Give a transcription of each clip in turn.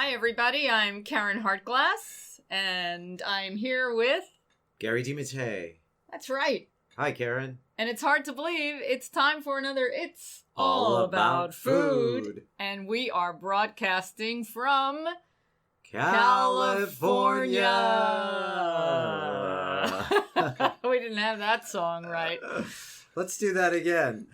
Hi, everybody. I'm Karen Hartglass, and I'm here with... Gary Mattei. That's right. Hi, Karen. And it's hard to believe it's time for another It's All About Food. And we are broadcasting from... California. We didn't have that song right. Let's do that again.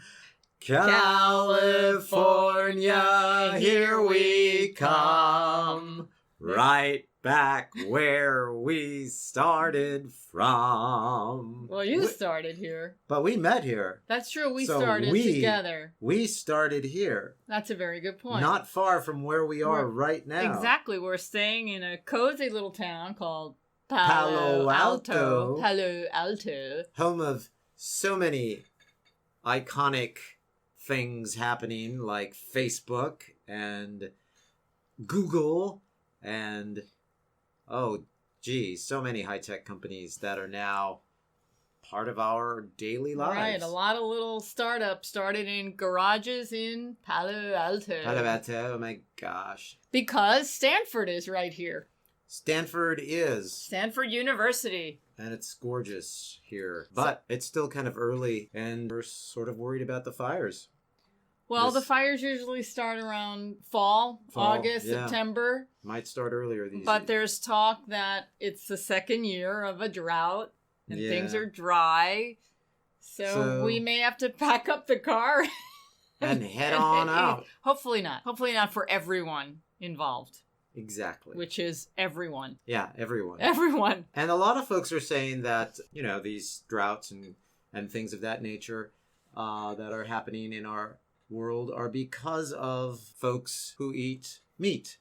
California, here we come, right back where we started from. Well, you started here. But we met here. That's true. We started together. We started here. That's a very good point. Not far from where we are right now. Exactly. We're staying in a cozy little town called Palo Alto. Palo Alto. Home of so many iconic things happening like Facebook and Google and, so many high-tech companies that are now part of our daily lives. Right, a lot of little startups started in garages in Palo Alto. Palo Alto, oh my gosh. Because Stanford is right here. Stanford University. And it's gorgeous here. But it's still kind of early, and we're sort of worried about the fires. Well, the fires usually start around fall, August, yeah. September. Might start earlier these But days. there's talk that it's the second year of a drought, and things are dry. So we may have to pack up the car. And head on out. Hopefully not. Hopefully not for everyone involved. Exactly. Which is everyone. Yeah, everyone. Everyone. And a lot of folks are saying that, these droughts and things of that nature that are happening in our world are because of folks who eat meat.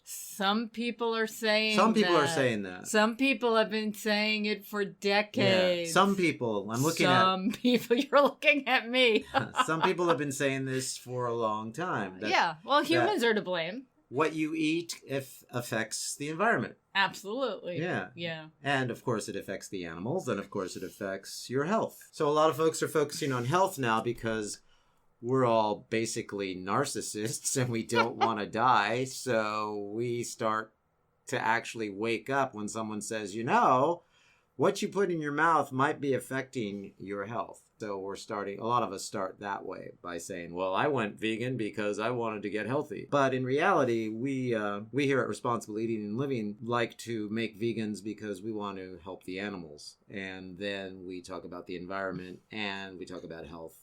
Some people are saying that. Some people have been saying it for decades. Yeah. Some people. You're looking at me. Some people have been saying this for a long time. Well, humans are to blame. What you eat affects the environment. Absolutely. Yeah. And of course it affects the animals, and of course it affects your health. So a lot of folks are focusing on health now because we're all basically narcissists and we don't want to die. So we start to actually wake up when someone says, what you put in your mouth might be affecting your health. So a lot of us start that way by saying, well, I went vegan because I wanted to get healthy. But in reality, we here at Responsible Eating and Living like to make vegans because we want to help the animals. And then we talk about the environment and we talk about health.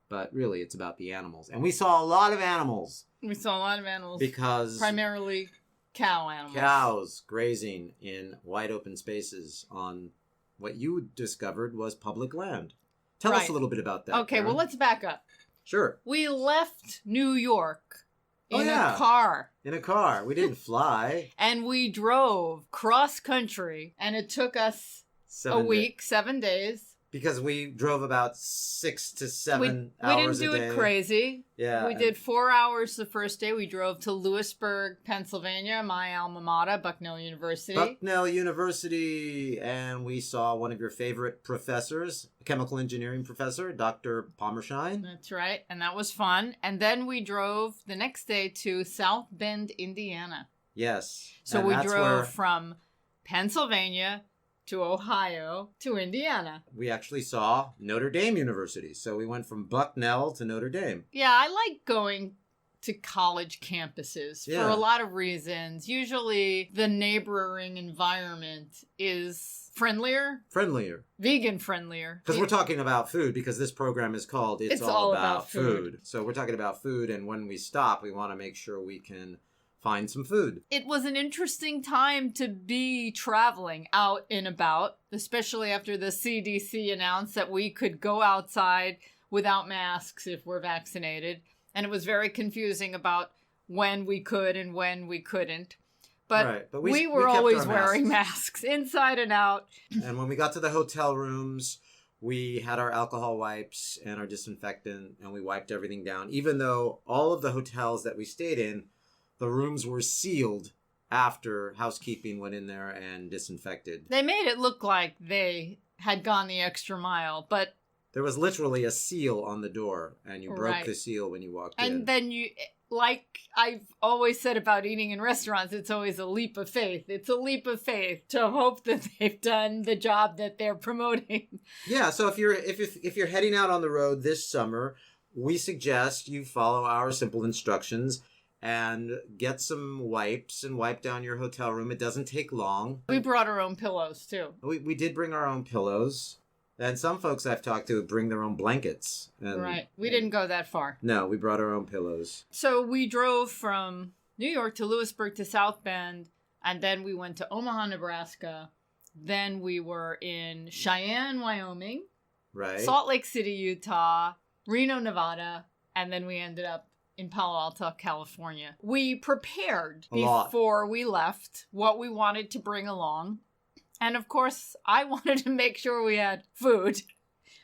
But really, it's about the animals. And we saw a lot of animals. Because primarily cow animals. Cows grazing in wide open spaces on what you discovered was public land. Tell us a little bit about that. Okay, Karen. Well, let's back up. Sure. We left New York in a car. In a car. We didn't fly. And we drove cross country, and it took us 7 days. Because we drove about 6 to 7 hours a day. We didn't do it crazy. Yeah. We did 4 hours the first day. We drove to Lewisburg, Pennsylvania, my alma mater, Bucknell University. And we saw one of your favorite professors, a chemical engineering professor, Dr. Palmershine. That's right. And that was fun. And then we drove the next day to South Bend, Indiana. Yes. So we drove from Pennsylvania to Ohio, to Indiana. We actually saw Notre Dame University. So we went from Bucknell to Notre Dame. Yeah, I like going to college campuses for a lot of reasons. Usually the neighboring environment is friendlier. Vegan friendlier. Because we're talking about food, because this program is called It's All About Food. So we're talking about food, and when we stop, we want to make sure we can find some food. It was an interesting time to be traveling out and about, especially after the CDC announced that we could go outside without masks if we're vaccinated. And it was very confusing about when we could and when we couldn't. But we were always wearing masks inside and out. And when we got to the hotel rooms, we had our alcohol wipes and our disinfectant, and we wiped everything down. Even though all of the hotels that we stayed in, the rooms were sealed after housekeeping went in there and disinfected. They made it look like they had gone the extra mile, but there was literally a seal on the door, and you broke the seal when you walked in. And then like I've always said about eating in restaurants, it's always a leap of faith. It's a leap of faith to hope that they've done the job that they're promoting. Yeah, so if you're heading out on the road this summer, we suggest you follow our simple instructions and get some wipes and wipe down your hotel room. It doesn't take long. We brought our own pillows, too. We did bring our own pillows. And some folks I've talked to bring their own blankets. Right. We didn't go that far. No, we brought our own pillows. So we drove from New York to Lewisburg to South Bend, and then we went to Omaha, Nebraska. Then we were in Cheyenne, Wyoming. Right. Salt Lake City, Utah. Reno, Nevada. And then we ended up in Palo Alto, California. We prepared before we left what we wanted to bring along. And of course, I wanted to make sure we had food.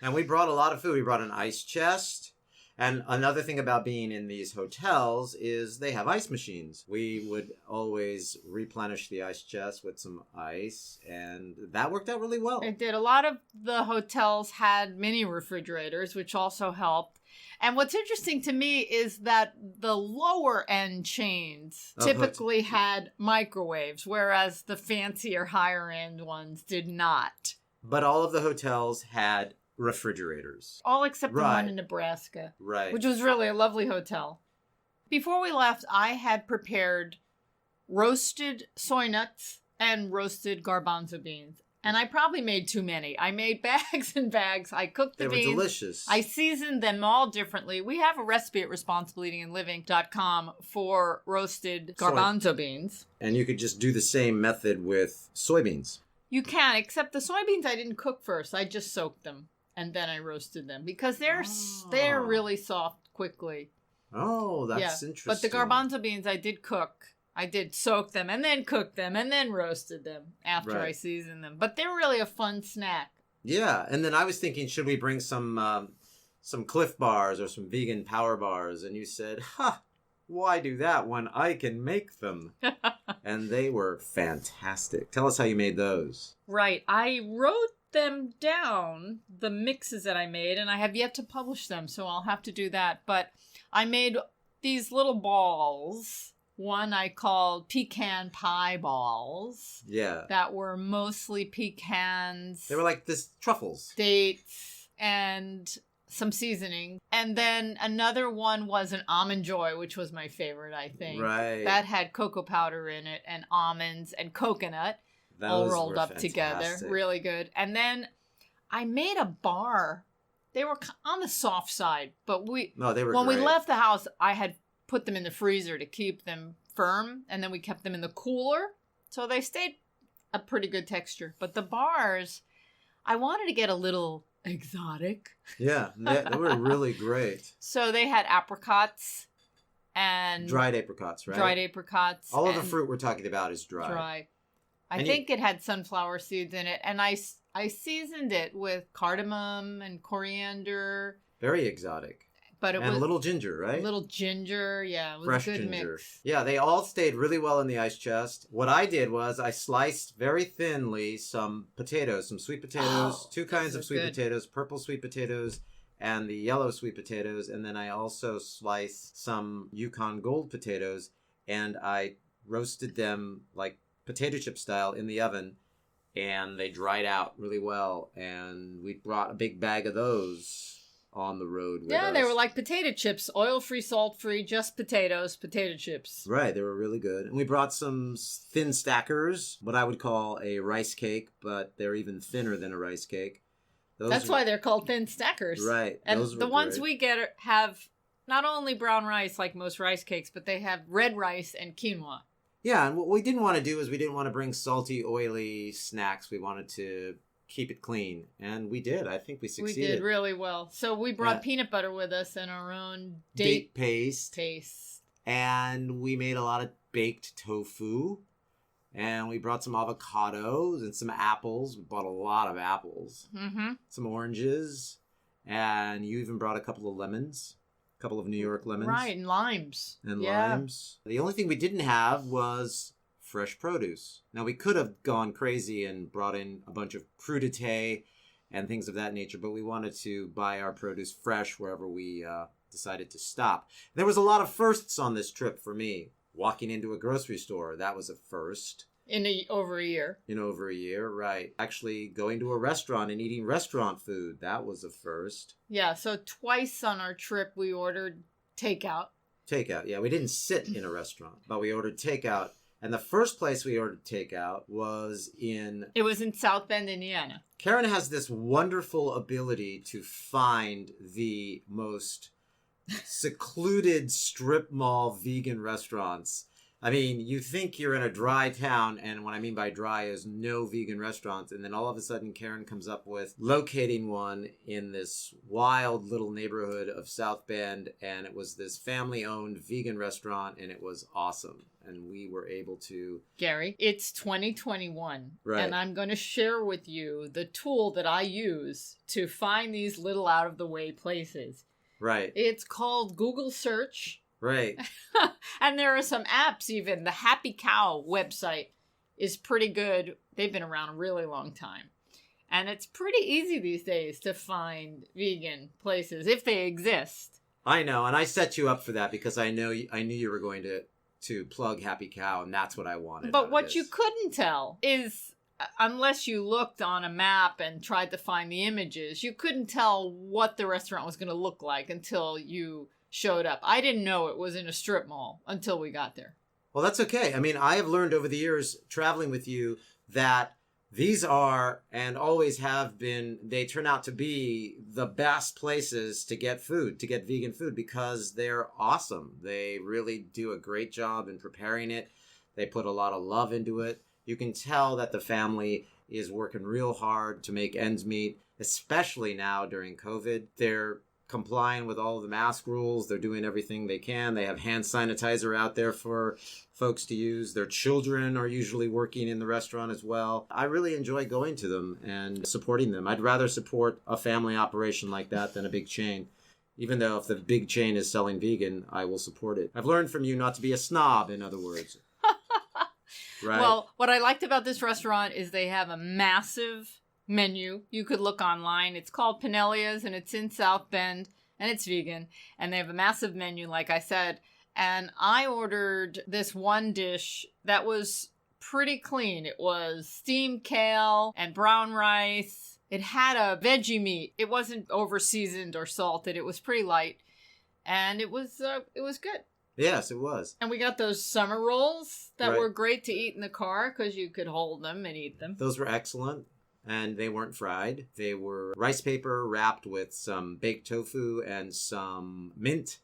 And we brought a lot of food. We brought an ice chest. And another thing about being in these hotels is they have ice machines. We would always replenish the ice chest with some ice. And that worked out really well. It did. A lot of the hotels had mini refrigerators, which also helped. And what's interesting to me is that the lower end chains typically had microwaves, whereas the fancier higher end ones did not. But all of the hotels had refrigerators. All except the one in Nebraska. Right. Which was really a lovely hotel. Before we left, I had prepared roasted soy nuts and roasted garbanzo beans. And I probably made too many. I made bags and bags. I cooked the beans. They were delicious. I seasoned them all differently. We have a recipe at responsibleeatingandliving.com for roasted garbanzo beans. And you could just do the same method with soybeans. You can, except the soybeans I didn't cook first. I just soaked them. And then I roasted them. Because they're really soft quickly. Oh, that's interesting. But the garbanzo beans I did cook. I did soak them and then cook them and then roasted them after I seasoned them. But they're really a fun snack. Yeah. And then I was thinking, should we bring some Cliff Bars or some vegan power bars? And you said, why do that when I can make them? And they were fantastic. Tell us how you made those. Right. I wrote them down, the mixes that I made, and I have yet to publish them, so I'll have to do that. But I made these little balls. One I called Pecan Pie Balls. Yeah. That were mostly pecans. They were like truffles. Dates and some seasoning. And then another one was an Almond Joy, which was my favorite, I think. Right. That had cocoa powder in it and almonds and coconut all rolled up together. Really good. And then I made a bar. They were on the soft side, but we left the house, I had put them in the freezer to keep them firm, and then we kept them in the cooler, so they stayed a pretty good texture. But the bars, I wanted to get a little exotic. Yeah, they were really great. So they had apricots and dried apricots, right? Dried apricots. All of the fruit we're talking about is dry. Dry. I think it had sunflower seeds in it, and I seasoned it with cardamom and coriander. Very exotic. But a little ginger, right? A little ginger, yeah. It was Fresh a good ginger. mix. Yeah, they all stayed really well in the ice chest. What I did was I sliced very thinly some potatoes, some sweet potatoes, two kinds of sweet potatoes, purple sweet potatoes and the yellow sweet potatoes. And then I also sliced some Yukon Gold potatoes, and I roasted them like potato chip style in the oven, and they dried out really well. And we brought a big bag of those on the road with us. They were like potato chips, oil-free, salt-free, just potatoes, potato chips. Right, they were really good. And we brought some thin stackers, what I would call a rice cake, but they're even thinner than a rice cake. That's why they're called thin stackers. Right. And the ones we get have not only brown rice like most rice cakes, but they have red rice and quinoa. Yeah, and what we didn't want to do is we didn't want to bring salty, oily snacks. We wanted to keep it clean, and we did. I think we succeeded. We did really well. So we brought peanut butter with us and our own date paste, and we made a lot of baked tofu, and we brought some avocados and some apples. We bought a lot of apples, some oranges, and you even brought a couple of lemons, a couple of New York lemons, right, and limes. Limes. The only thing we didn't have was fresh produce. Now, we could have gone crazy and brought in a bunch of crudité and things of that nature, but we wanted to buy our produce fresh wherever we decided to stop. There was a lot of firsts on this trip for me. Walking into a grocery store, that was a first. Over a year. In over a year, right. Actually, going to a restaurant and eating restaurant food, that was a first. Yeah, so twice on our trip we ordered takeout. Takeout, yeah. We didn't sit in a restaurant, but we ordered takeout. And the first place we ordered takeout was in... It was in South Bend, Indiana. Karen has this wonderful ability to find the most secluded strip mall vegan restaurants. I mean, you think you're in a dry town, and what I mean by dry is no vegan restaurants, and then all of a sudden Karen comes up with locating one in this wild little neighborhood of South Bend, and it was this family-owned vegan restaurant, and it was awesome. And we were able to... Gary, it's 2021, right. And I'm going to share with you the tool that I use to find these little out-of-the-way places. Right. It's called Google Search. Right. And there are some apps even. The Happy Cow website is pretty good. They've been around a really long time. And it's pretty easy these days to find vegan places, if they exist. I know, and I set you up for that because I knew you were going to plug Happy Cow, and that's what I wanted. But what you couldn't tell is, unless you looked on a map and tried to find the images, you couldn't tell what the restaurant was going to look like until you showed up. I didn't know it was in a strip mall until we got there. Well, that's okay. I mean, I have learned over the years traveling with you that these are and always have been, they turn out to be the best places to get food, to get vegan food, because they're awesome. They really do a great job in preparing it. They put a lot of love into it. You can tell that the family is working real hard to make ends meet, especially now during COVID. They're complying with all of the mask rules. They're doing everything they can. They have hand sanitizer out there for folks to use. Their children are usually working in the restaurant as well. I really enjoy going to them and supporting them. I'd rather support a family operation like that than a big chain. Even though if the big chain is selling vegan, I will support it. I've learned from you not to be a snob, in other words. Right? Well, what I liked about this restaurant is they have a massive menu. You could look online. It's called Pinellia's, and it's in South Bend, and it's vegan. And they have a massive menu, like I said. And I ordered this one dish that was pretty clean. It was steamed kale and brown rice. It had a veggie meat. It wasn't over seasoned or salted. It was pretty light, and it was good. Yes, it was. And we got those summer rolls that Right. were great to eat in the car because you could hold them and eat them. Those were excellent. And they weren't fried. They were rice paper wrapped with some baked tofu and some mint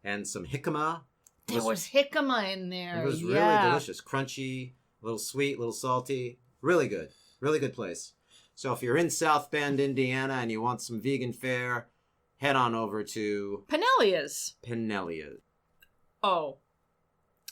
and some jicama. There was jicama in there. It was really delicious. Crunchy, a little sweet, a little salty. Really good. Really good place. So if you're in South Bend, Indiana, and you want some vegan fare, head on over to Pinellia's. Pinellia. Oh.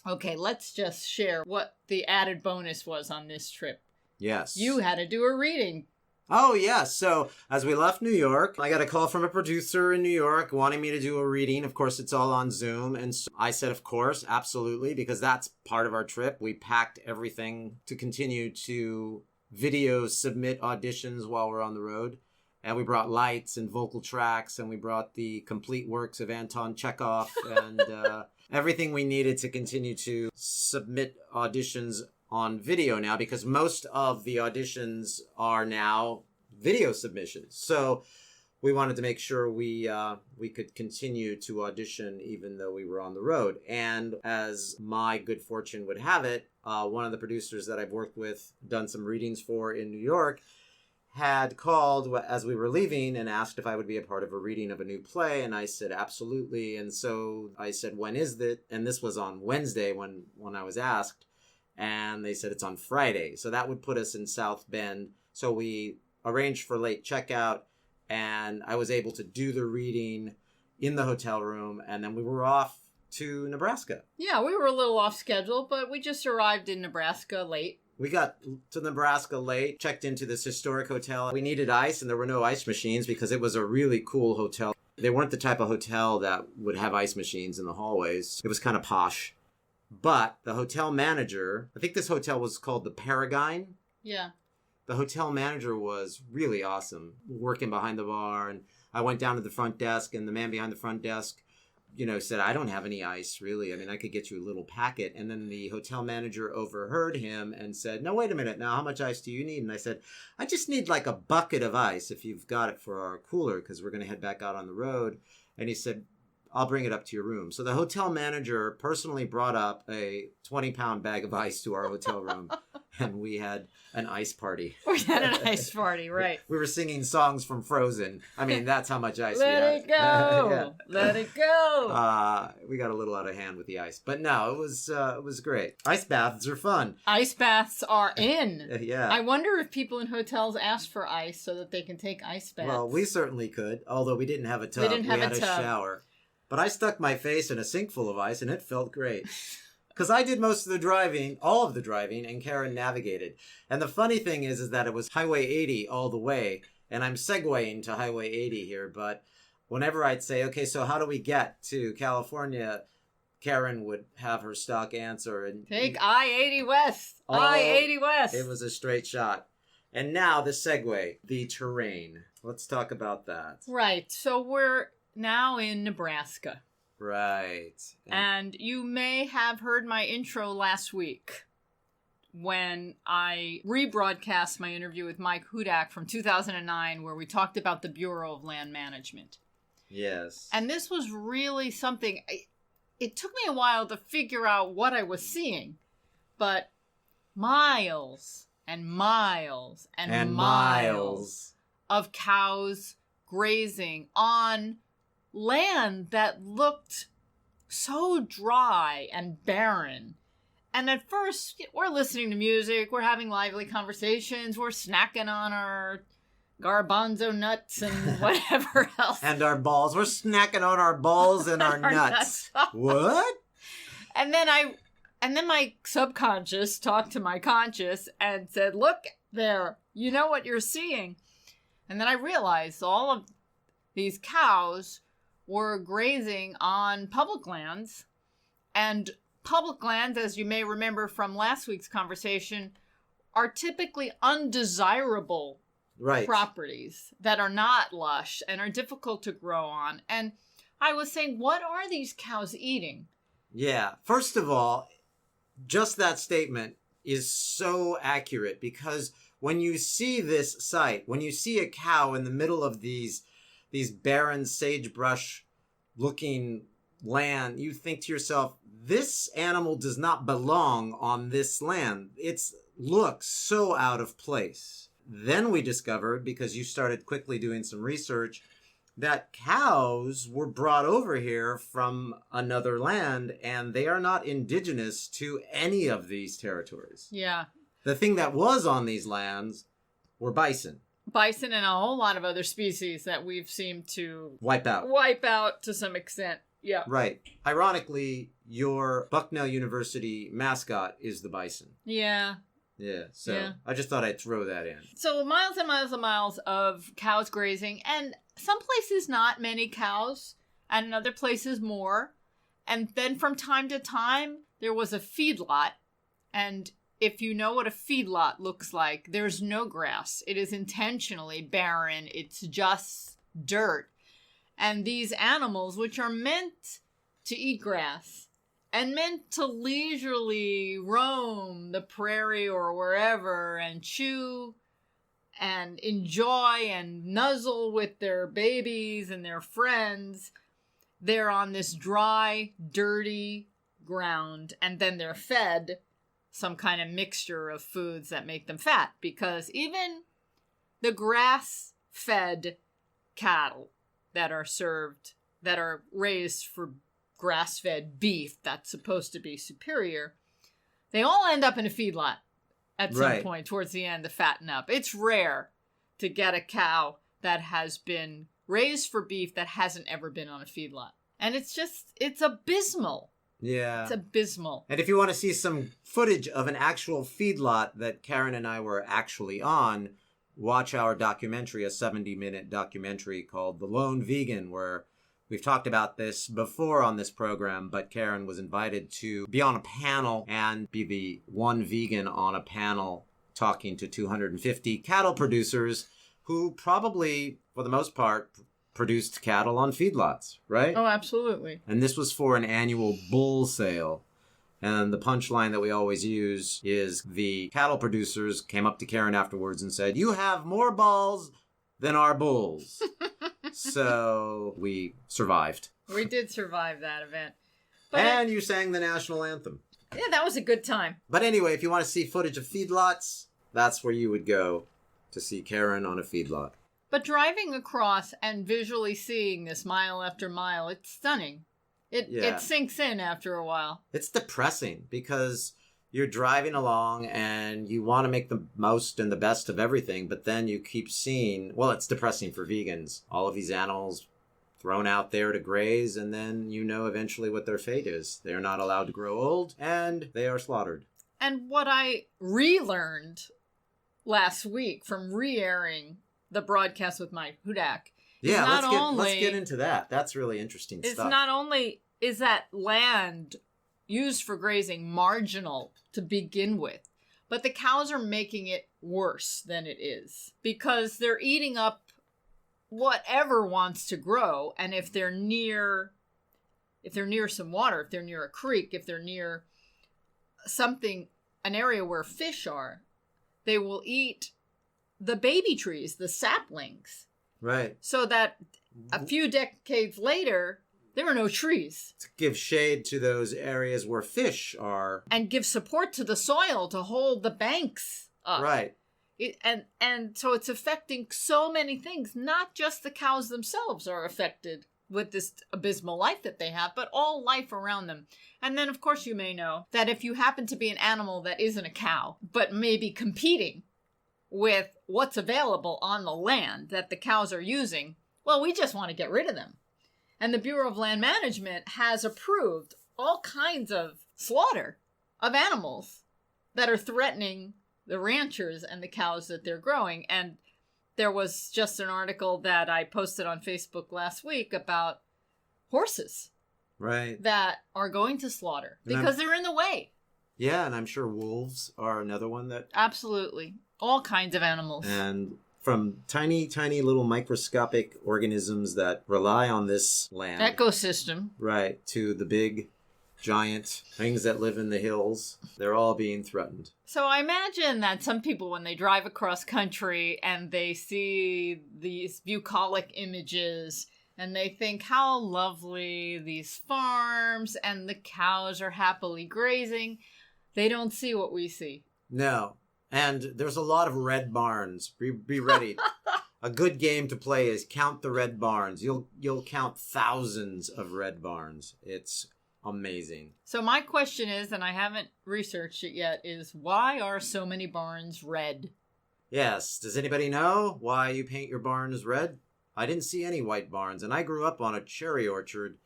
Okay, let's just share what the added bonus was on this trip. Yes. You had to do a reading. Oh, yes. So as we left New York, I got a call from a producer in New York wanting me to do a reading. Of course, it's all on Zoom. And so I said, of course, absolutely, because that's part of our trip. We packed everything to continue to video submit auditions while we're on the road. And we brought lights and vocal tracks, and we brought the complete works of Anton Chekhov and everything we needed to continue to submit auditions on video now, because most of the auditions are now video submissions. So we wanted to make sure we could continue to audition even though we were on the road. And as my good fortune would have it, one of the producers that I've worked with, done some readings for in New York, had called as we were leaving and asked if I would be a part of a reading of a new play. And I said, absolutely. And so I said, when is it? And this was on Wednesday when I was asked. And they said it's on Friday. So that would put us in South Bend. So we arranged for late checkout, and I was able to do the reading in the hotel room, and then we were off to Nebraska. Yeah, we were a little off schedule, but we just arrived in Nebraska late. We got to Nebraska late, checked into this historic hotel. We needed ice, and there were no ice machines because it was a really cool hotel. They weren't the type of hotel that would have ice machines in the hallways. It was kind of posh. But the hotel manager, I think this hotel was called the Paragon. Yeah. The hotel manager was really awesome, working behind the bar. And I went down to the front desk, and the man behind the front desk said, I don't have any ice, really. I mean, I could get you a little packet. And then the hotel manager overheard him and said, no, wait a minute. Now, how much ice do you need? And I said, I just need like a bucket of ice if you've got it for our cooler, because we're going to head back out on the road. And he said, I'll bring it up to your room. So the hotel manager personally brought up a 20-pound bag of ice to our hotel room, and we had an ice party. We had an ice party, right. We were singing songs from Frozen. I mean, that's how much ice we had. Let it go! Yeah. Let it go! We got a little out of hand with the ice. But no, it was great. Ice baths are fun. Ice baths are in. Yeah. I wonder if people in hotels ask for ice so that they can take ice baths. Well, we certainly could, although we didn't have a tub. We had a shower. But I stuck my face in a sink full of ice, and it felt great. Because I did most of the driving, all of the driving, and Karen navigated. And the funny thing is that it was Highway 80 all the way. And I'm segueing to Highway 80 here. But whenever I'd say, okay, so how do we get to California? Karen would have her stock answer. And take I-80 West. I-80 West. It was a straight shot. And now the segue, the terrain. Let's talk about that. Right. So we're now in Nebraska. Right. And you may have heard my intro last week when I rebroadcast my interview with Mike Hudak from 2009, where we talked about the Bureau of Land Management. Yes. And this was really something, it took me a while to figure out what I was seeing, but miles and miles and miles of cows grazing on land that looked so dry and barren. And at first, we're listening to music, we're having lively conversations, we're snacking on our garbanzo nuts and whatever else. And our balls. We're snacking on our balls and our nuts. What? And then my subconscious talked to my conscious and said, look there, you know what you're seeing. And then I realized all of these cows were grazing on public lands. And public lands, as you may remember from last week's conversation, are typically undesirable properties that are not lush and are difficult to grow on. And I was saying, what are these cows eating? Yeah. First of all, just that statement is so accurate, because when you see this site, when you see a cow in the middle of these barren sagebrush looking land, you think to yourself, this animal does not belong on this land. It looks so out of place. Then we discovered, because you started quickly doing some research, that cows were brought over here from another land, and they are not indigenous to any of these territories. Yeah. The thing that was on these lands were bison. Bison and a whole lot of other species that we've seemed to wipe out to some extent. Yeah. Right. Ironically, your Bucknell University mascot is the bison. Yeah. Yeah. So I just thought I'd throw that in. So miles and miles and miles of cows grazing, and some places not many cows, and in other places more. And then from time to time, there was a feedlot. And if you know what a feedlot looks like, there's no grass. It is intentionally barren. It's just dirt. And these animals, which are meant to eat grass and meant to leisurely roam the prairie or wherever and chew and enjoy and nuzzle with their babies and their friends, they're on this dry, dirty ground, and then they're fed some kind of mixture of foods that make them fat, because even the grass-fed cattle that are raised for grass-fed beef that's supposed to be superior, they all end up in a feedlot at some point towards the end to fatten up. It's rare to get a cow that has been raised for beef that hasn't ever been on a feedlot. And it's abysmal. Yeah. It's abysmal. And if you want to see some footage of an actual feedlot that Karen and I were actually on, watch our documentary, a 70-minute documentary called The Lone Vegan, where we've talked about this before on this program, but Karen was invited to be on a panel and be the one vegan on a panel talking to 250 cattle producers who probably, for the most part, produced cattle on feedlots, right? Oh, absolutely. And this was for an annual bull sale. And the punchline that we always use is the cattle producers came up to Karen afterwards and said, "You have more balls than our bulls." So we survived. We did survive that event. And you sang the national anthem. Yeah, that was a good time. But anyway, if you want to see footage of feedlots, that's where you would go to see Karen on a feedlot. But driving across and visually seeing this mile after mile, it's stunning. It sinks in after a while. It's depressing because you're driving along and you want to make the most and the best of everything, but then you keep seeing, well, it's depressing for vegans. All of these animals thrown out there to graze, and then you know eventually what their fate is. They are not allowed to grow old, and they are slaughtered. And what I relearned last week from re-airing the broadcast with Mike Hudak. Yeah, let's get into that. That's really interesting stuff. It's not only is that land used for grazing marginal to begin with, but the cows are making it worse than it is because they're eating up whatever wants to grow. And if they're near some water, if they're near a creek, if they're near something, an area where fish are, they will eat the baby trees, the saplings. Right. So that a few decades later, there are no trees. To give shade to those areas where fish are. And give support to the soil to hold the banks up. Right. And so it's affecting so many things. Not just the cows themselves are affected with this abysmal life that they have, but all life around them. And then, of course, you may know that if you happen to be an animal that isn't a cow, but maybe competing with what's available on the land that the cows are using, well, we just want to get rid of them. And the Bureau of Land Management has approved all kinds of slaughter of animals that are threatening the ranchers and the cows that they're growing. And there was just an article that I posted on Facebook last week about horses. Right. That are going to slaughter because they're in the way. Yeah, and I'm sure wolves are another one that... Absolutely. All kinds of animals. And from tiny, tiny little microscopic organisms that rely on this land. Ecosystem. Right, to the big, giant things that live in the hills. They're all being threatened. So I imagine that some people, when they drive across country and they see these bucolic images and they think how lovely these farms and the cows are happily grazing, they don't see what we see. No. And there's a lot of red barns. Be ready. A good game to play is count the red barns. You'll count thousands of red barns. It's amazing. So my question is, and I haven't researched it yet, is why are so many barns red? Yes. Does anybody know why you paint your barns red? I didn't see any white barns, and I grew up on a cherry orchard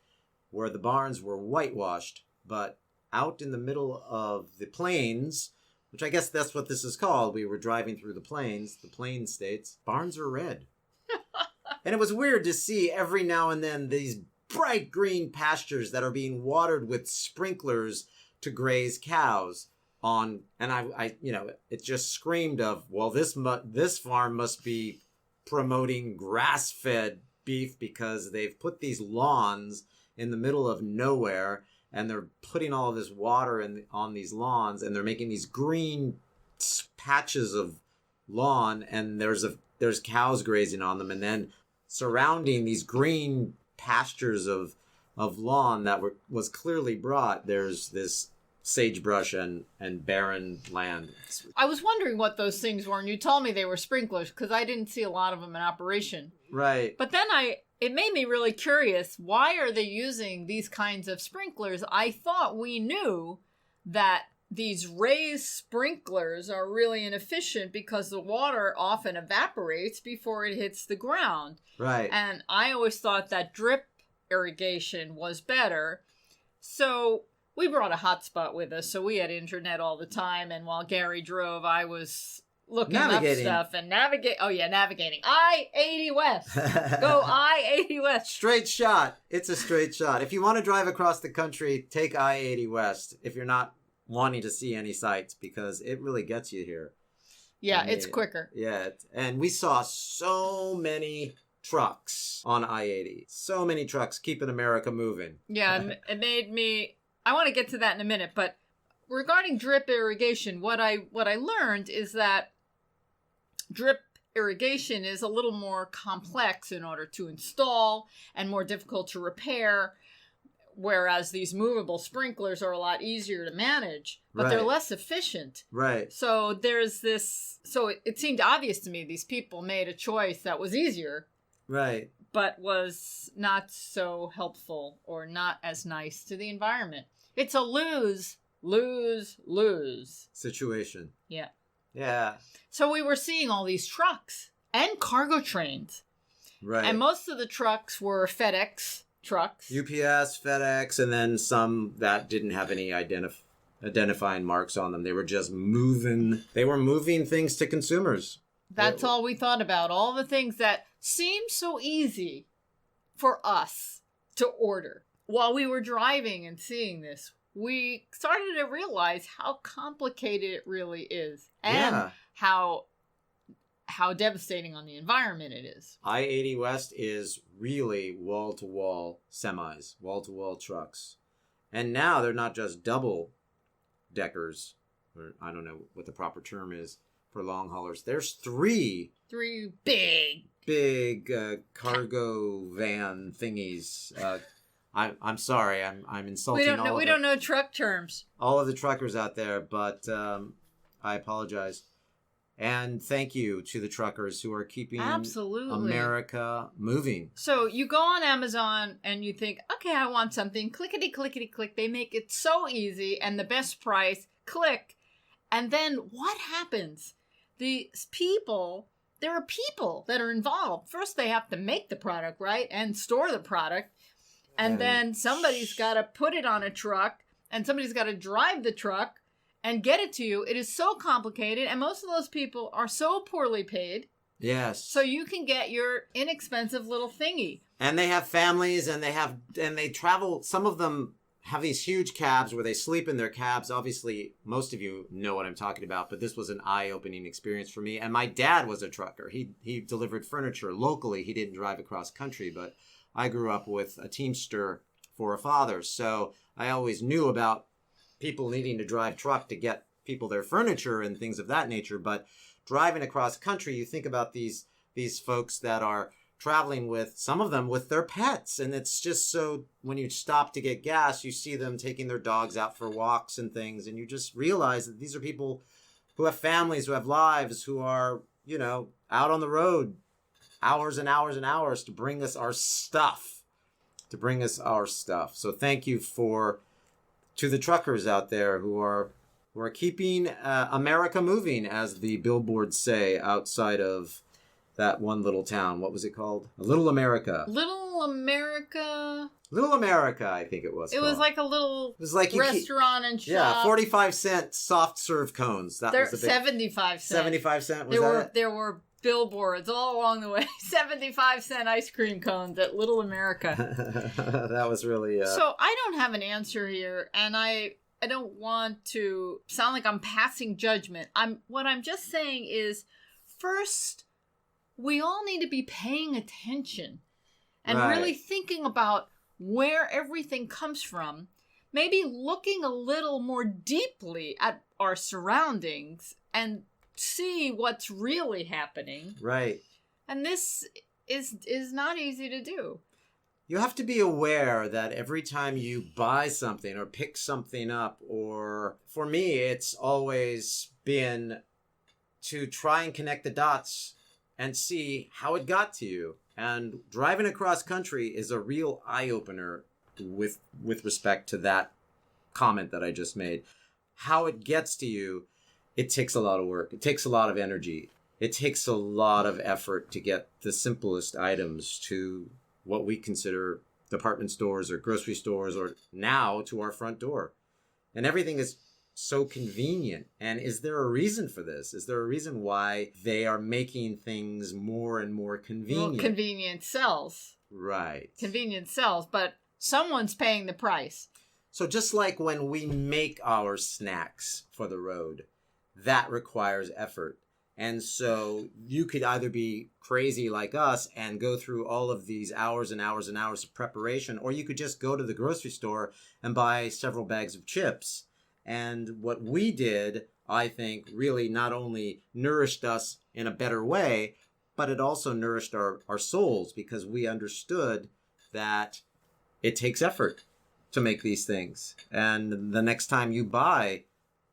where the barns were whitewashed, but out in the middle of the plains, which I guess that's what this is called. We were driving through the plains states. Barns are red. And it was weird to see every now and then these bright green pastures that are being watered with sprinklers to graze cows on. And I it just screamed of, well, this farm must be promoting grass-fed beef because they've put these lawns in the middle of nowhere. And they're putting all of this water on these lawns, and they're making these green patches of lawn, and there's cows grazing on them, and then surrounding these green pastures of lawn that was clearly brought, there's this sagebrush and barren land. I was wondering what those things were, and you told me they were sprinklers because I didn't see a lot of them in operation. Right. But then it made me really curious. Why are they using these kinds of sprinklers? I thought we knew that these raised sprinklers are really inefficient because the water often evaporates before it hits the ground. Right. And I always thought that drip irrigation was better. So we brought a hotspot with us, so we had internet all the time. And while Gary drove, I was looking up stuff and navigating. I-80 West. Go I-80 West. Straight shot. It's a straight shot. If you want to drive across the country, take I-80 West if you're not wanting to see any sights, because it really gets you here. Yeah, it's quicker. Yeah, and we saw so many trucks on I-80. So many trucks keeping America moving. Yeah, and it made me... I want to get to that in a minute, but regarding drip irrigation, what I learned is that drip irrigation is a little more complex in order to install and more difficult to repair, whereas these movable sprinklers are a lot easier to manage, but they're less efficient. Right. So there's this... So it seemed obvious to me these people made a choice that was easier. Right. But was not so helpful or not as nice to the environment. It's a lose situation. Yeah. Yeah. So we were seeing all these trucks and cargo trains. Right. And most of the trucks were FedEx trucks. UPS, FedEx, and then some that didn't have any identifying marks on them. They were just moving. They were moving things to consumers. That's all we thought about. All the things that seem so easy for us to order. While we were driving and seeing this, we started to realize how complicated it really is. And how devastating on the environment it is. I-80 West is really wall-to-wall semis, wall-to-wall trucks. And now they're not just double deckers, or I don't know what the proper term is for long haulers. There's three big cargo van thingies. I'm sorry, I'm insulting we don't know truck terms. All of the truckers out there, but I apologize. And thank you to the truckers who are keeping America moving. So you go on Amazon and you think, okay, I want something. Clickety, clickety, click. They make it so easy and the best price. Click. And then what happens? These people, there are people that are involved. First, they have to make the product, right? And store the product. And then somebody's got to put it on a truck. And somebody's got to drive the truck and get it to you. It is so complicated, and most of those people are so poorly paid. Yes. So you can get your inexpensive little thingy. And they have families, and they travel. Some of them have these huge cabs where they sleep in their cabs. Obviously, most of you know what I'm talking about, but this was an eye-opening experience for me. And my dad was a trucker. He delivered furniture locally. He didn't drive across country, but I grew up with a Teamster for a father, so I always knew about people needing to drive truck to get people their furniture and things of that nature. But driving across country, you think about these folks that are traveling with, some of them with their pets. And it's just so, when you stop to get gas, you see them taking their dogs out for walks and things. And you just realize that these are people who have families, who have lives, who are, out on the road hours and hours and hours to bring us our stuff. So thank you to the truckers out there who are keeping America moving, as the billboards say outside of that one little town. What was it called? Little America. Little America, I think it was. It was like a little restaurant and shop. Yeah, 45-cent soft serve cones. That was the big, 75 cents. 75 cent. There were billboards all along the way. 75-cent ice cream cones at Little America. That was really... So I don't have an answer here, and I don't want to sound like I'm passing judgment. What I'm just saying is, first, we all need to be paying attention and really thinking about where everything comes from. Maybe looking a little more deeply at our surroundings and see what's really happening. Right. And this is not easy to do. You have to be aware that every time you buy something or pick something up, or for me, it's always been to try and connect the dots and see how it got to you. And driving across country is a real eye-opener with respect to that comment that I just made. How it gets to you, it takes a lot of work. It takes a lot of energy. It takes a lot of effort to get the simplest items to what we consider department stores or grocery stores, or now to our front door. And everything is so convenient. And is there a reason for this? Is there a reason why they are making things more and more convenient? Well, convenience sells. Right. Convenience sells, but someone's paying the price. So just like when we make our snacks for the road, that requires effort. And so you could either be crazy like us and go through all of these hours and hours and hours of preparation, or you could just go to the grocery store and buy several bags of chips. And what we did, I think, really not only nourished us in a better way, but it also nourished our souls, because we understood that it takes effort to make these things. And the next time you buy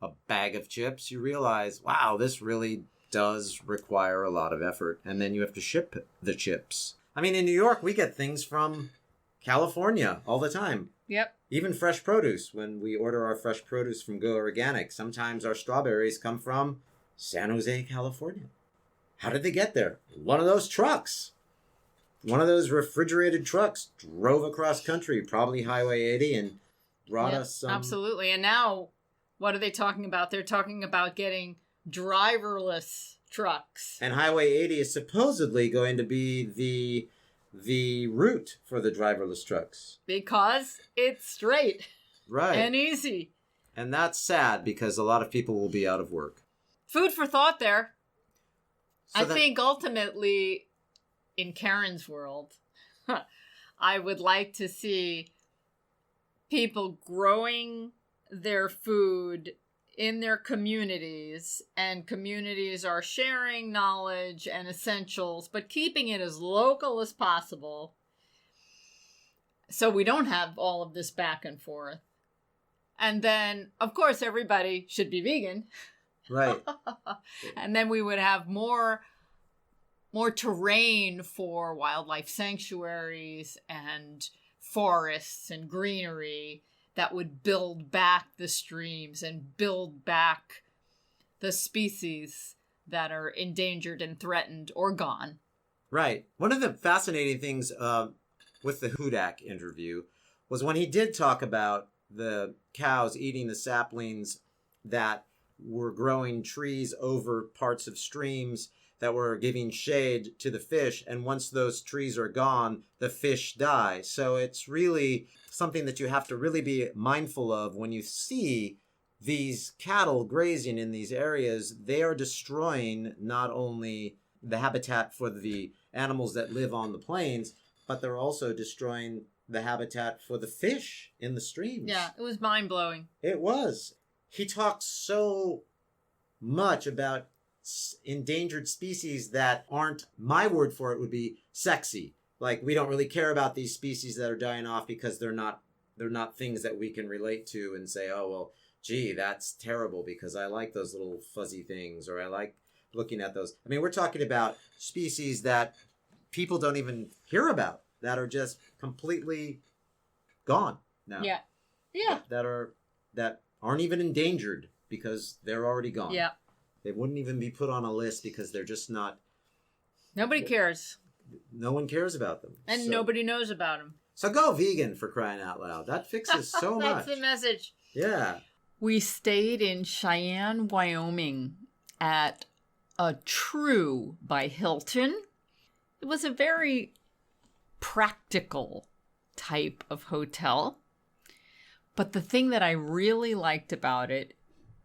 a bag of chips, you realize, wow, this really does require a lot of effort. And then you have to ship the chips. I mean, in New York, we get things from California all the time. Yep. Even fresh produce. When we order our fresh produce from Go Organic, sometimes our strawberries come from San Jose, California. How did they get there? One of those trucks. One of those refrigerated trucks drove across country, probably Highway 80, and brought us some. Absolutely. And now, what are they talking about? They're talking about getting driverless trucks. And Highway 80 is supposedly going to be the route for the driverless trucks. Because it's straight. Right. And easy. And that's sad, because a lot of people will be out of work. Food for thought there. So I think ultimately, in Karen's world, I would like to see people growing their food in their communities, and communities are sharing knowledge and essentials, but keeping it as local as possible, so we don't have all of this back and forth. And then, of course, everybody should be vegan. Right. And then we would have more terrain for wildlife sanctuaries and forests and greenery that would build back the streams and build back the species that are endangered and threatened or gone. Right. One of the fascinating things with the Hudak interview was when he did talk about the cows eating the saplings that were growing trees over parts of streams that were giving shade to the fish. And once those trees are gone, the fish die. So it's really something that you have to really be mindful of when you see these cattle grazing in these areas. They are destroying not only the habitat for the animals that live on the plains, but they're also destroying the habitat for the fish in the streams. Yeah, it was mind-blowing. It was. He talked so much about endangered species that aren't, my word for it would be sexy. Like, we don't really care about these species that are dying off because they're not things that we can relate to and say, oh, well, gee, that's terrible because I like those little fuzzy things, or I like looking at those. I mean, we're talking about species that people don't even hear about, that are just completely gone now. Yeah. Yeah. That aren't even endangered because they're already gone. Yeah. They wouldn't even be put on a list because they're just not. Nobody cares. No one cares about them. And nobody knows about them. So go vegan, for crying out loud. That fixes so much. That's the message. Yeah. We stayed in Cheyenne, Wyoming at UTTrue by Hilton. It was a very practical type of hotel. But the thing that I really liked about it,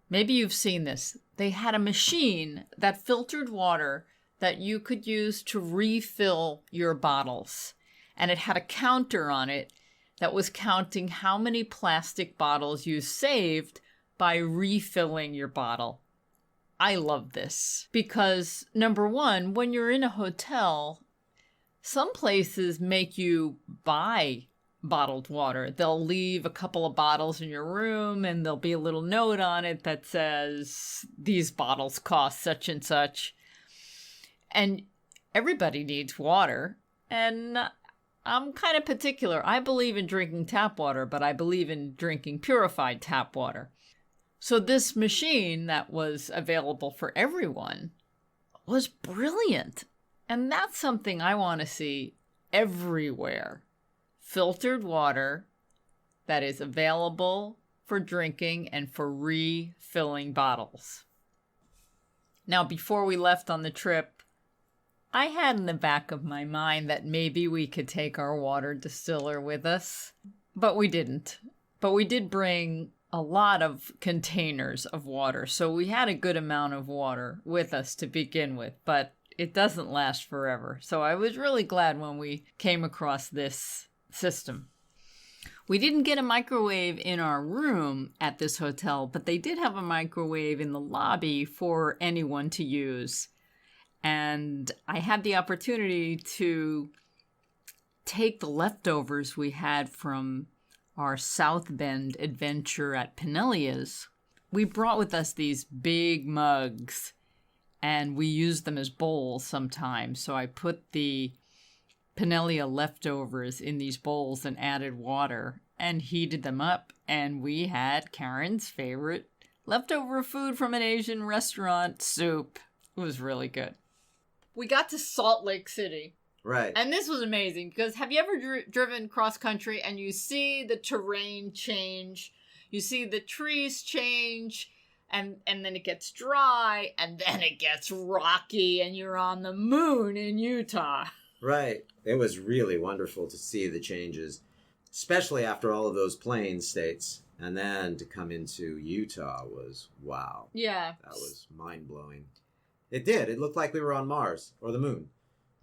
maybe you've seen this, they had a machine that filtered water that you could use to refill your bottles. And it had a counter on it that was counting how many plastic bottles you saved by refilling your bottle. I love this because, number one, when you're in a hotel, some places make you buy bottled water. They'll leave a couple of bottles in your room and there'll be a little note on it that says these bottles cost such and such. And everybody needs water. And I'm kind of particular. I believe in drinking tap water, but I believe in drinking purified tap water. So this machine that was available for everyone was brilliant. And that's something I want to see everywhere. Filtered water that is available for drinking and for refilling bottles. Now, before we left on the trip, I had in the back of my mind that maybe we could take our water distiller with us, but we didn't. But we did bring a lot of containers of water. So we had a good amount of water with us to begin with, but it doesn't last forever. So I was really glad when we came across this system. We didn't get a microwave in our room at this hotel, but they did have a microwave in the lobby for anyone to use. And I had the opportunity to take the leftovers we had from our South Bend adventure at Pinellia's. We brought with us these big mugs, and we used them as bowls sometimes. So I put the Pinellia leftovers in these bowls and added water and heated them up, and we had Karen's favorite leftover food from an Asian restaurant, soup. It was really good. We got to Salt Lake City. Right. And this was amazing because have you ever driven cross country and you see the terrain change, you see the trees change, and then it gets dry, and then it gets rocky, and you're on the moon in Utah. Right. It was really wonderful to see the changes, especially after all of those plain states. And then to come into Utah was, wow. Yeah. That was mind-blowing. It did. It looked like we were on Mars or the moon.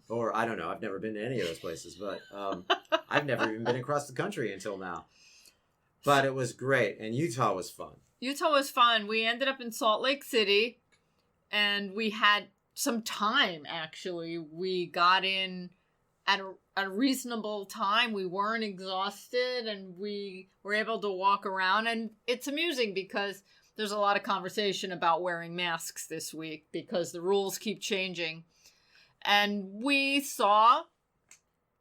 Or, I don't know. I've never been to any of those places, but I've never even been across the country until now. But it was great, and Utah was fun. Utah was fun. We ended up in Salt Lake City, and we had some time, actually. We got in at a reasonable time. We weren't exhausted, and we were able to walk around. And it's amusing because there's a lot of conversation about wearing masks this week because the rules keep changing. And we saw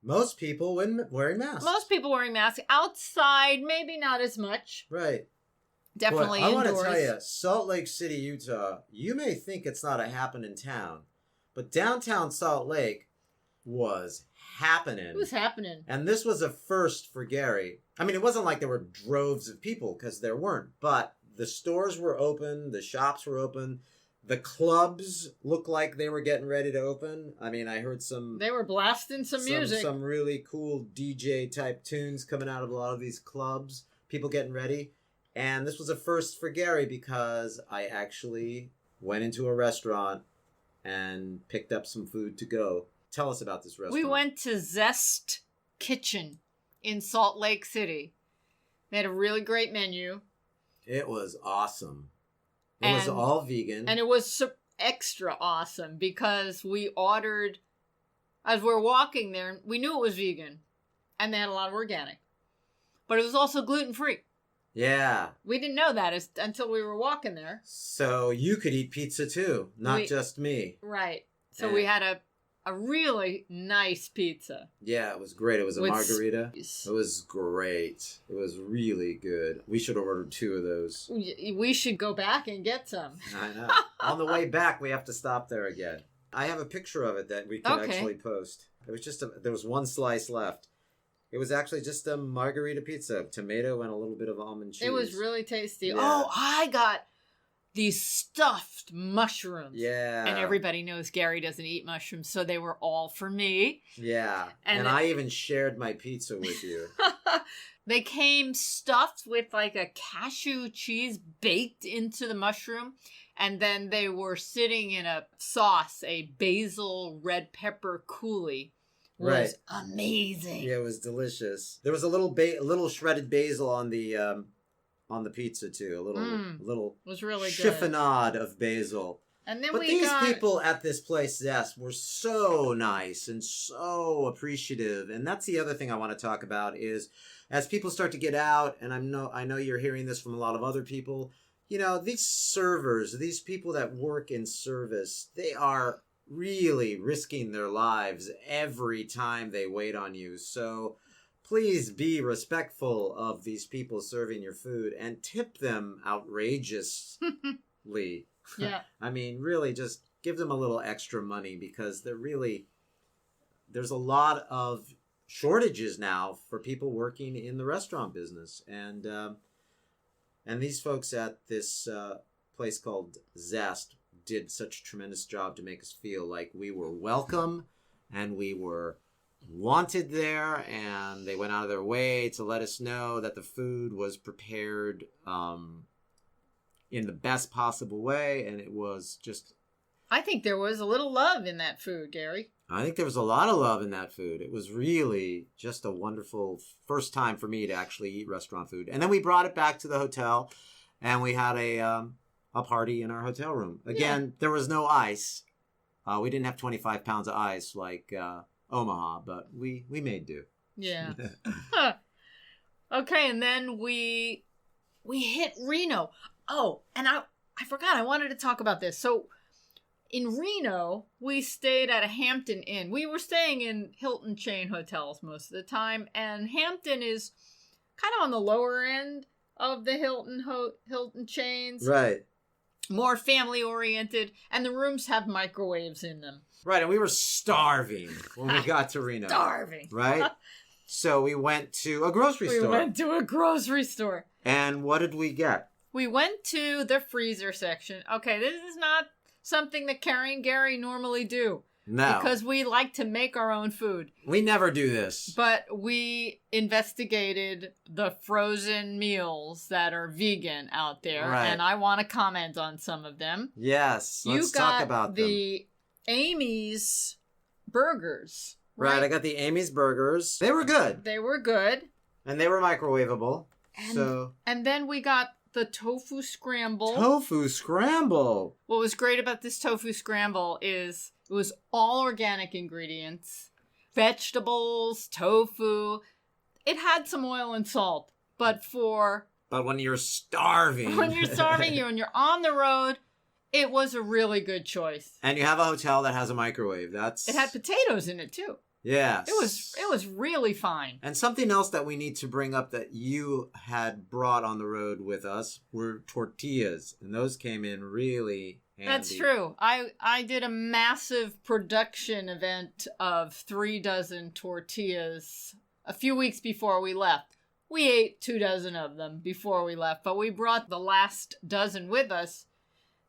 most people wearing masks. Most people wearing masks. Outside, maybe not as much. Right. Definitely Boy, indoors. I want to tell you, Salt Lake City, Utah, you may think it's not a happening town, but downtown Salt Lake was happening. It was happening. And this was a first for Gary. I mean, it wasn't like there were droves of people, because there weren't, but the stores were open, the shops were open. The clubs looked like they were getting ready to open. I mean, I heard some... They were blasting some music. Some really cool DJ-type tunes coming out of a lot of these clubs. People getting ready. And this was a first for Gary because I actually went into a restaurant and picked up some food to go. Tell us about this restaurant. We went to Zest Kitchen in Salt Lake City. They had a really great menu. It was awesome. It was all vegan. And it was extra awesome because we ordered, as we were walking there, we knew it was vegan. And they had a lot of organic. But it was also gluten-free. Yeah. We didn't know that until we were walking there. So you could eat pizza too, not just me. Right. So we had a really nice pizza. Yeah, it was great. It was a margarita. It was great. It was really good. We should order 2 of those. We should go back and get some. I know. On the way back, we have to stop there again. I have a picture of it that we can actually post. It was just there was 1 slice left. It was actually just a margarita pizza, tomato and a little bit of almond cheese. It was really tasty. Yeah. Oh, I got these stuffed mushrooms. Yeah. And everybody knows Gary doesn't eat mushrooms, so they were all for me. Yeah. And I even shared my pizza with you. They came stuffed with like a cashew cheese baked into the mushroom. And then they were sitting in a sauce, a basil red pepper coulis. Was amazing. Yeah, it was delicious. There was a little shredded basil on the pizza too. A little was really chiffonade of basil. And then these people at this place, Zest, were so nice and so appreciative. And that's the other thing I want to talk about is as people start to get out, and I know you're hearing this from a lot of other people, you know, these servers, these people that work in service, they are really risking their lives every time they wait on you. So please be respectful of these people serving your food and tip them outrageously. Yeah. I mean, really just give them a little extra money because there's a lot of shortages now for people working in the restaurant business. And these folks at this place called Zest did such a tremendous job to make us feel like we were welcome and we were wanted there, and they went out of their way to let us know that the food was prepared in the best possible way, and it was just... I think there was a little love in that food, Gary. I think there was a lot of love in that food. It was really just a wonderful first time for me to actually eat restaurant food. And then we brought it back to the hotel, and we had a party in our hotel room. Again, there was no ice. We didn't have 25 pounds of ice like Omaha, but we made do. Yeah. Okay, and then we hit Reno. Oh, and I forgot, I wanted to talk about this. So in Reno, we stayed at a Hampton Inn. We were staying in Hilton chain hotels most of the time, and Hampton is kind of on the lower end of the Hilton chains. Right. More family oriented, and the rooms have microwaves in them. Right, and we were starving when we got to Reno. Starving. Right? So we went to a grocery store. We went to a grocery store. And what did we get? We went to the freezer section. Okay, this is not something that Carrie and Gary normally do. No. Because we like to make our own food. We never do this. But we investigated the frozen meals that are vegan out there. Right. And I want to comment on some of them. Yes, let's talk about them. You got the Amy's burgers. Right, I got the Amy's burgers. They were good. They were good. And they were microwavable. And then we got the Tofu Scramble. Tofu Scramble. What was great about this Tofu Scramble is it was all organic ingredients, vegetables, tofu. It had some oil and salt, but when you're starving. When you're on the road, it was a really good choice. And you have a hotel that has a microwave. It had potatoes in it too. Yes. It was really fine. And something else that we need to bring up that you had brought on the road with us were tortillas. And those came in really handy. That's true. I did a massive production event of 3 dozen tortillas a few weeks before we left. We ate 2 dozen of them before we left, but we brought the last dozen with us,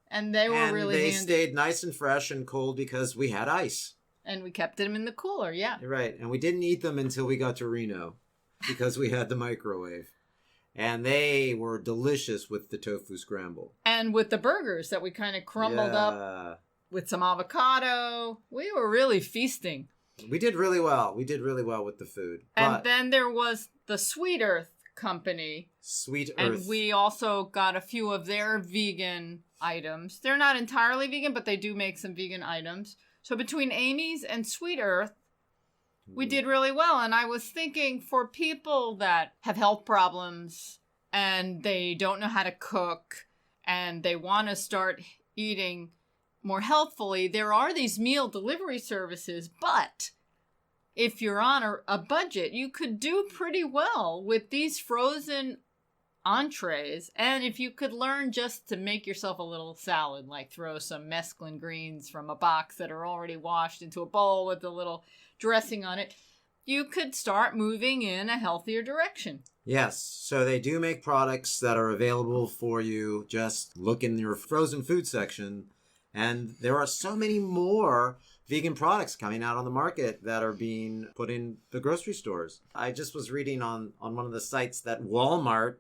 and they were really handy. And they stayed nice and fresh and cold because we had ice. And we kept them in the cooler, yeah. Right. And we didn't eat them until we got to Reno because we had the microwave. And they were delicious with the tofu scramble. And with the burgers that we kind of crumbled up with some avocado. We were really feasting. We did really well. We did really well with the food. And then there was the Sweet Earth Company. Sweet Earth. And we also got a few of their vegan items. They're not entirely vegan, but they do make some vegan items. So between Amy's and Sweet Earth, we did really well. And I was thinking for people that have health problems and they don't know how to cook and they want to start eating more healthfully, there are these meal delivery services. But if you're on a budget, you could do pretty well with these frozen entrees. And if you could learn just to make yourself a little salad, like throw some mesclun greens from a box that are already washed into a bowl with a little dressing on it, you could start moving in a healthier direction. Yes, so they do make products that are available for you. Just look in your frozen food section, and there are so many more vegan products coming out on the market that are being put in the grocery stores. I just was reading on one of the sites that Walmart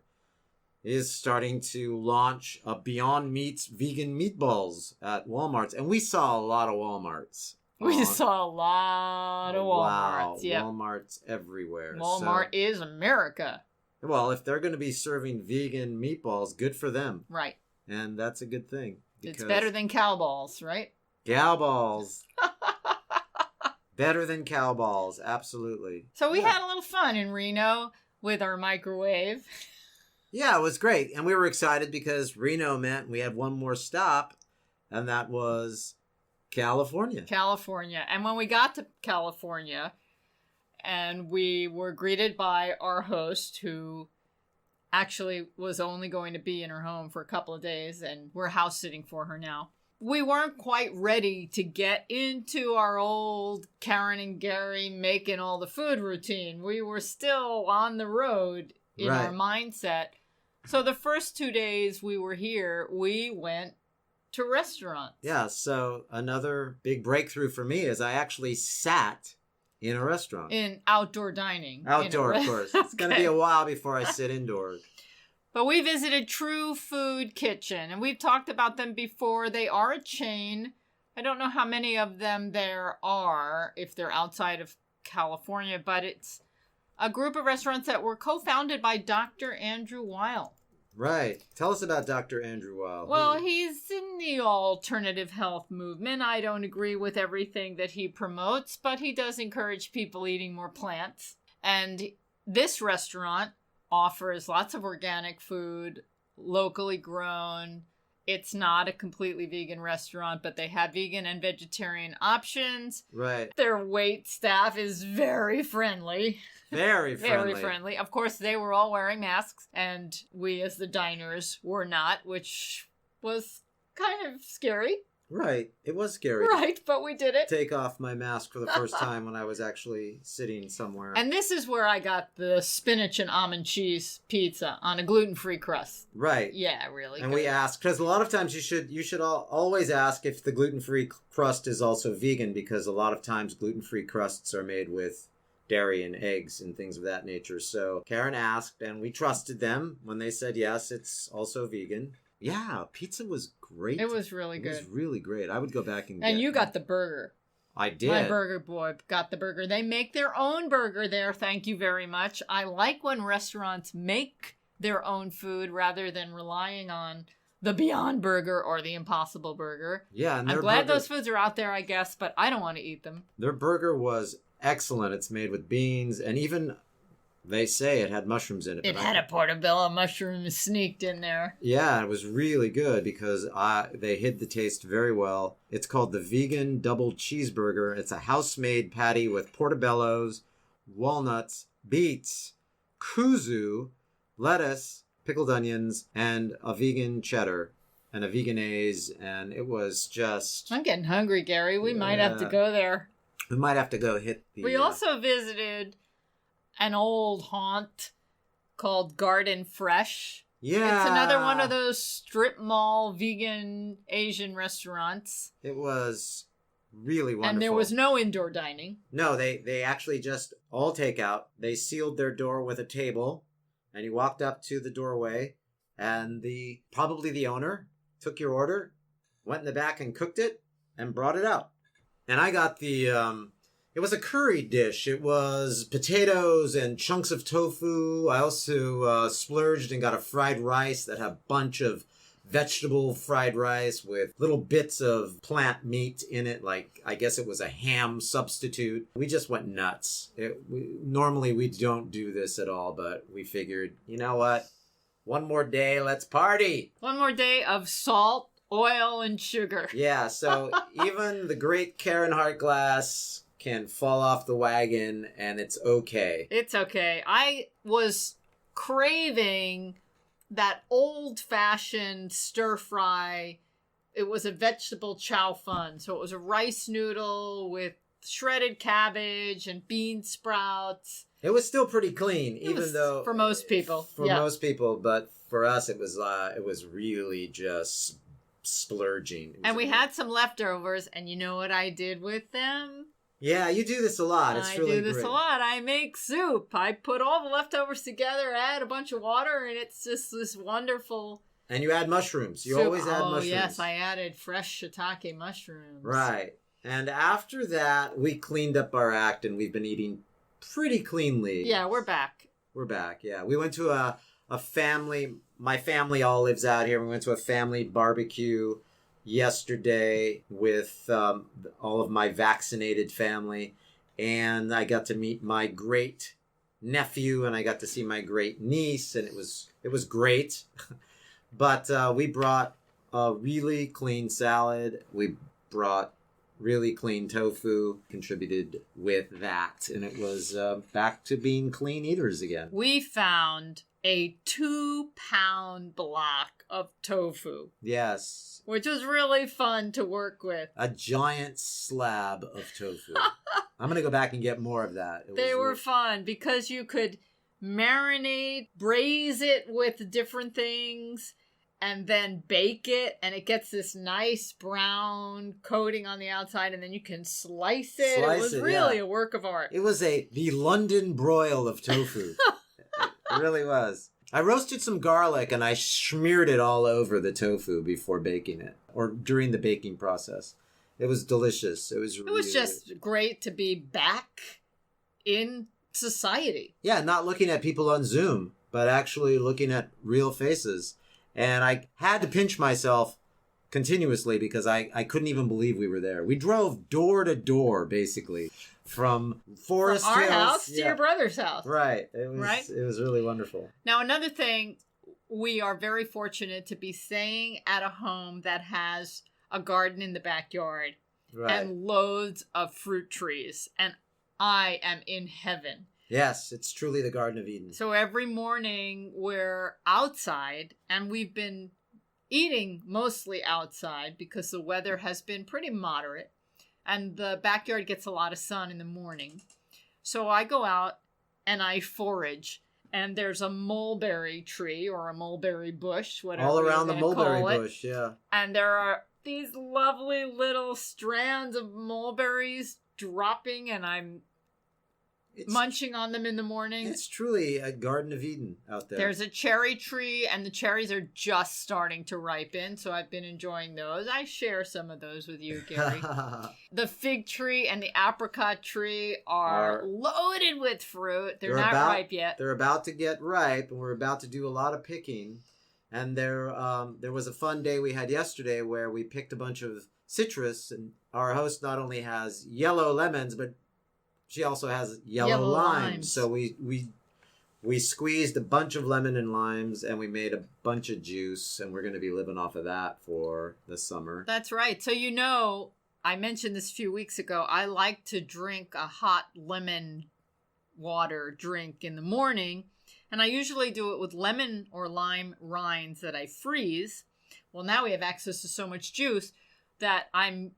is starting to launch a Beyond Meat's vegan meatballs at Walmart's. And we saw a lot of Walmarts. We saw a lot of Walmarts. Wow, yep. Walmarts everywhere. Walmart is America. Well, if they're going to be serving vegan meatballs, good for them. Right. And that's a good thing. It's better than cow balls, right? Cow balls. Better than cow balls, absolutely. So we had a little fun in Reno with our microwave. Yeah, it was great. And we were excited because Reno meant we had one more stop, and that was California. California. And when we got to California, and we were greeted by our host, who actually was only going to be in her home for a couple of days, and we're house sitting for her now. We weren't quite ready to get into our old Karen and Gary making all the food routine. We were still on the road in our mindset. So the first 2 days we were here, we went to restaurants. Yeah, so another big breakthrough for me is I actually sat In a restaurant. In outdoor dining. Outdoor, of course. It's going to be a while before I sit indoors. But we visited True Food Kitchen, and we've talked about them before. They are a chain. I don't know how many of them there are, if they're outside of California, but it's a group of restaurants that were co-founded by Dr. Andrew Weil. Right. Tell us about Dr. Andrew Weil. Well, he's in the alternative health movement. I don't agree with everything that he promotes, but he does encourage people eating more plants. And this restaurant offers lots of organic food, locally grown. It's not a completely vegan restaurant, but they have vegan and vegetarian options. Right. Their wait staff is very friendly. Very friendly. Very friendly. Of course, they were all wearing masks, and we as the diners were not, which was kind of scary. Right. It was scary. Right, but we did it. Take off my mask for the first time when I was actually sitting somewhere. And this is where I got the spinach and almond cheese pizza on a gluten-free crust. Right. Yeah, really. And good. we asked, because a lot of times you should always ask if the gluten-free crust is also vegan, because a lot of times gluten-free crusts are made with dairy and eggs and things of that nature. So Karen asked, and we trusted them when they said yes, it's also vegan. Yeah, pizza was great. It was really good. It was really great. I would go back and you got the burger. I did. My burger boy got the burger. They make their own burger there. Thank you very much. I like when restaurants make their own food rather than relying on the Beyond Burger or the Impossible Burger. Yeah, and I'm glad those foods are out there, I guess, but I don't want to eat them. Their burger was excellent. It's made with beans, and even they say it had mushrooms in it. It had a portobello mushroom sneaked in there. Yeah, it was really good because they hid the taste very well. It's called the Vegan Double Cheeseburger. It's a house-made patty with portobellos, walnuts, beets, kuzu, lettuce, pickled onions, and a vegan cheddar and a veganese, and it was just... I'm getting hungry, Gary. We might have to go there. We might have to go hit the... We also visited an old haunt called Garden Fresh. Yeah. It's another one of those strip mall vegan Asian restaurants. It was really wonderful. And there was no indoor dining. No, they actually just all takeout. They sealed their door with a table, and you walked up to the doorway, and probably the owner took your order, went in the back and cooked it, and brought it out. And I got it was a curry dish. It was potatoes and chunks of tofu. I also splurged and got a fried rice that had a bunch of vegetable fried rice with little bits of plant meat in it. Like, I guess it was a ham substitute. We just went nuts. Normally we don't do this at all, but we figured, you know what? One more day, let's party. One more day of salt, oil, and sugar. Yeah, so even the great Karen Hartglass can fall off the wagon, and it's okay. It's okay. I was craving that old-fashioned stir-fry. It was a vegetable chow fun. So it was a rice noodle with shredded cabbage and bean sprouts. It was still pretty clean, even though... For most people. For most people, but for us, it was really just splurging. And we had some leftovers, and you know what I did with them? Yeah, you do this a lot. It's really great. I do this a lot. I make soup. I put all the leftovers together, add a bunch of water, and it's just this wonderful... And you add mushrooms. You soup. Always add mushrooms. Oh, yes, I added fresh shiitake mushrooms. Right. And after that, we cleaned up our act, and we've been eating pretty cleanly. Yeah, we're back. We're back, yeah. We went to a family... My family all lives out here. We went to a family barbecue yesterday with all of my vaccinated family, and I got to meet my great nephew, and I got to see my great niece, and it was great. But we brought a really clean salad. We brought really clean tofu, contributed with that, and it was back to being clean eaters again. We found a 2-pound block of tofu. Yes. Which was really fun to work with. A giant slab of tofu. I'm going to go back and get more of that. They were fun because you could marinate, braise it with different things, and then bake it, and it gets this nice brown coating on the outside, and then you can slice it. It was really a work of art. It was the London broil of tofu. It really was. I roasted some garlic and I smeared it all over the tofu before baking it, or during the baking process. It was delicious. It was just great to be back in society. Yeah, not looking at people on Zoom, but actually looking at real faces. And I had to pinch myself continuously because I couldn't even believe we were there. We drove door to door, basically, from Forest Hills. From our house to your brother's house. Right. It was really wonderful. Now, another thing, we are very fortunate to be staying at a home that has a garden in the backyard and loads of fruit trees. And I am in heaven. Yes, it's truly the Garden of Eden. So every morning we're outside, and we've been eating mostly outside because the weather has been pretty moderate, and the backyard gets a lot of sun in the morning. So I go out and I forage, and there's a mulberry tree or a mulberry bush, whatever. All around the mulberry bush, yeah. And there are these lovely little strands of mulberries dropping, and I'm munching on them in the morning. It's truly a Garden of Eden out there. There's a cherry tree, and the cherries are just starting to ripen, so I've been enjoying those. I share some of those with you, Gary. The fig tree and the apricot tree are loaded with fruit. They're not ripe yet. They're about to get ripe, and we're about to do a lot of picking. And there was a fun day we had yesterday where we picked a bunch of citrus, and our host not only has yellow lemons, but she also has yellow limes. So we squeezed a bunch of lemon and limes, and we made a bunch of juice, and we're going to be living off of that for the summer. That's right. So I mentioned this a few weeks ago. I like to drink a hot lemon water drink in the morning, and I usually do it with lemon or lime rinds that I freeze. Well, now we have access to so much juice that I'm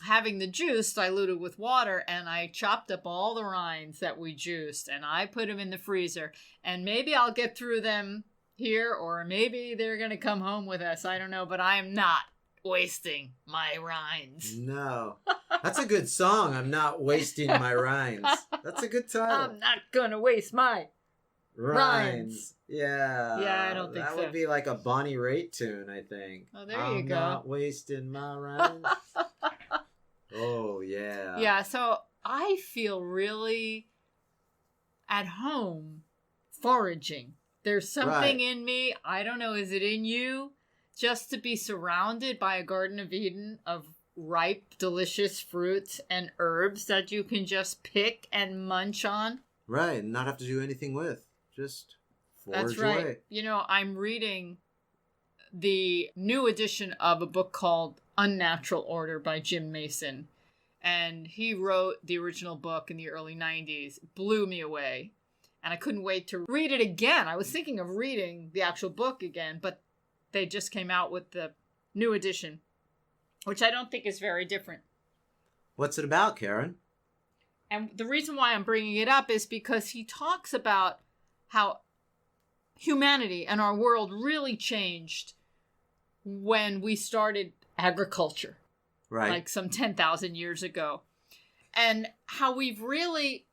having the juice diluted with water, and I chopped up all the rinds that we juiced, and I put them in the freezer, and maybe I'll get through them here, or maybe they're going to come home with us. I don't know, but I am not wasting my rinds. No. That's a good song. I'm not wasting my rinds. That's a good title. I'm not going to waste my rinds. Yeah. Yeah, I don't think that so. That would be like a Bonnie Raitt tune, I think. Oh, there you go. I'm not wasting my rinds. Oh, yeah. Yeah, so I feel really at home foraging. There's something in me, I don't know, is it in you? Just to be surrounded by a Garden of Eden of ripe, delicious fruits and herbs that you can just pick and munch on. Right, and not have to do anything with. Just forage That's right. away. You know, I'm reading the new edition of a book called Unnatural Order by Jim Mason. And he wrote the original book in the early 90s. It blew me away. And I couldn't wait to read it again. I was thinking of reading the actual book again, but they just came out with the new edition, which I don't think is very different. What's it about, Karen? And the reason why I'm bringing it up is because he talks about how humanity and our world really changed when we started agriculture, right? Like some 10,000 years ago, and how we've really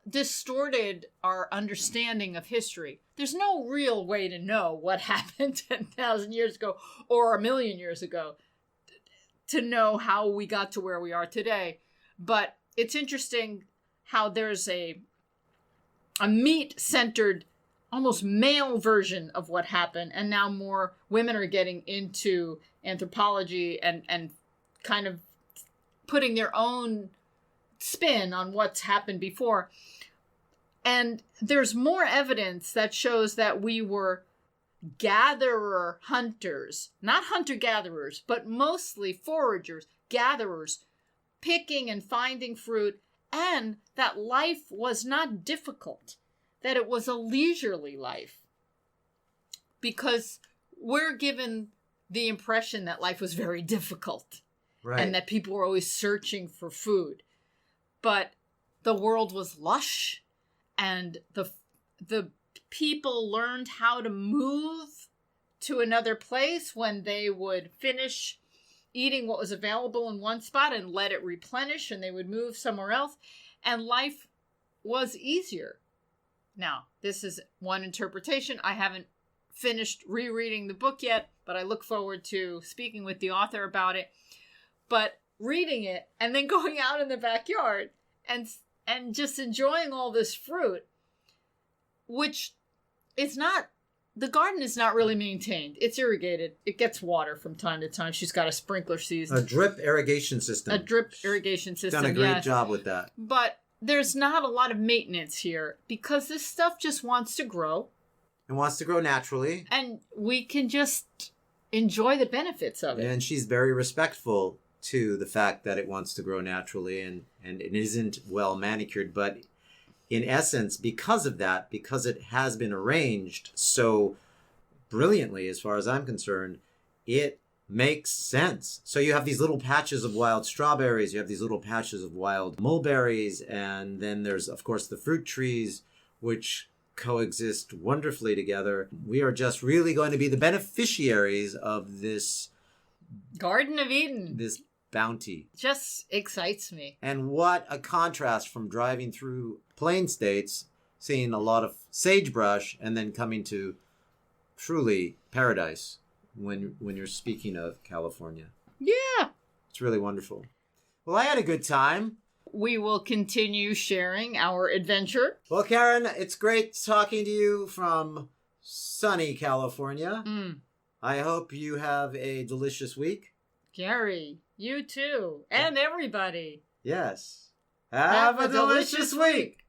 distorted our understanding of history. There's no real way to know what happened 10,000 years ago or 1,000,000 years ago to know how we got to where we are today. But it's interesting how there's a meat-centered, almost male version of what happened, and now more women are getting into anthropology and kind of putting their own spin on what's happened before. And there's more evidence that shows that we were gatherer hunters, not hunter-gatherers, but mostly foragers, gatherers, picking and finding fruit, and that life was not difficult, that it was a leisurely life. Because we're given the impression that life was very difficult, right, and that people were always searching for food. But the world was lush, and the people learned how to move to another place when they would finish eating what was available in one spot and let it replenish, and they would move somewhere else, and life was easier. Now, this is one interpretation. I haven't finished rereading the book yet, but I look forward to speaking with the author about it. But reading it and then going out in the backyard and just enjoying all this fruit, which is not, the garden is not really maintained. It's irrigated. It gets water from time to time. She's got a sprinkler season. A drip irrigation system. A drip irrigation system, Done a great job with that. But there's not a lot of maintenance here because this stuff just wants to grow. And wants to grow naturally. And we can just enjoy the benefits of it. And she's very respectful to the fact that it wants to grow naturally and it isn't well manicured. But in essence, because of that, because it has been arranged so brilliantly, as far as I'm concerned, it makes sense. So you have these little patches of wild strawberries, you have these little patches of wild mulberries, and then there's, of course, the fruit trees, which coexist wonderfully together. We are just really going to be the beneficiaries of this Garden of Eden. This bounty. Just excites me. And what a contrast from driving through Plain States, seeing a lot of sagebrush, and then coming to truly paradise when you're speaking of California. Yeah. It's really wonderful. Well, I had a good time. We will continue sharing our adventure. Well, Karen, it's great talking to you from sunny California. I hope you have a delicious week. Gary, you too. And everybody. Yes. Have a delicious week.